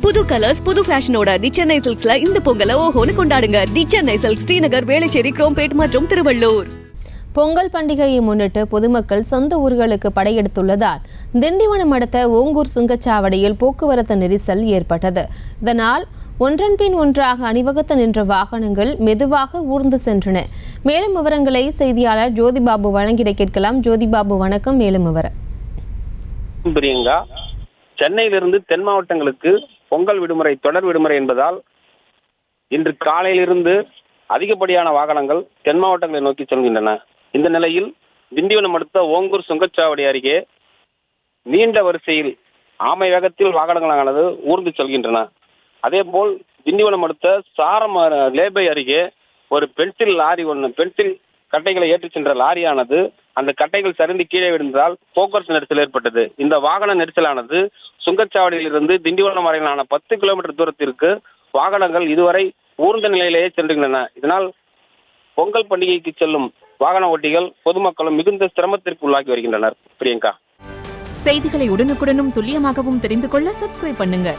புது கலர்ஸ் புது ஃபேஷனோட தி சென்னை சில்க்ஸ்ல இந்த பொங்கலை ஓஹோன்னு கொண்டாடுங்க. தி சென்னை சில்க்ஸ், ஸ்ரீநகர், வேளச்சேரி, குரோம்பேட் மற்றும் திருவள்ளூர். பொங்கல் பண்டிகையை முன்னிட்டு பொதுமக்கள் சொந்த ஊர்களுக்கு படையெடுத்துள்ளதால் திண்டிவனம் அடுத்த ஓங்கூர் சுங்கச்சாவடியில் போக்குவரத்து நெரிசல் ஏற்பட்டது. இதனால் ஒன்றன் பின் ஒன்றாக அணிவகுத்து நின்ற வாகனங்கள் மெதுவாக ஊர்ந்து சென்றன. மேலும் விவரங்களை செய்தியாளர் ஜோதிபாபு வழங்கிட கேட்கலாம். ஜோதிபாபு வணக்கம். மேலும் விவரம். பிரியங்கா, சென்னையிலிருந்து தென் மாவட்டங்களுக்கு பொங்கல் விடுமுறை தொடர் விடுமுறை என்பதால் இன்று காலையிலிருந்து அதிகப்படியான வாகனங்கள் தென் மாவட்டங்களை நோக்கி செல்கின்றன. இந்த நிலையில் திண்டிவனம் அடுத்த ஓங்கூர் சுங்கச்சாவடி அருகே நீண்ட வரிசையில் ஆமை வேகத்தில் வாகனங்களானது ஊர்ந்து செல்கின்றன. அதேபோல் திண்டிவனம் அடுத்த சாரம் லேபை அருகே ஒரு பென்சில் கட்டைகளை ஏற்றிச் சென்ற லாரியானது அந்த கட்டைகள் சரிந்து கீழே விழுந்ததால் போக்குவரத்து நெரிசல் ஏற்பட்டது. இந்த வாகன நெரிசலானது சுங்கச்சாவடியிலிருந்து திண்டிவனம் வரையிலான 10 கிலோமீட்டர் தூரத்திற்கு வாகனங்கள் இதுவரை ஊர்ந்த நிலையிலேயே சென்றுள்ளன. இதனால் பொங்கல் பண்டிகைக்கு செல்லும் வாகன ஓட்டிகள் பொதுமக்களும் மிகுந்த சிரமத்திற்கு உள்ளாகி வருகின்றனர். பிரியங்கா, செய்திகளை உடனுக்குடனும் துல்லியமாகவும் தெரிந்து கொள்ள சப்ஸ்கிரைப் பண்ணுங்க.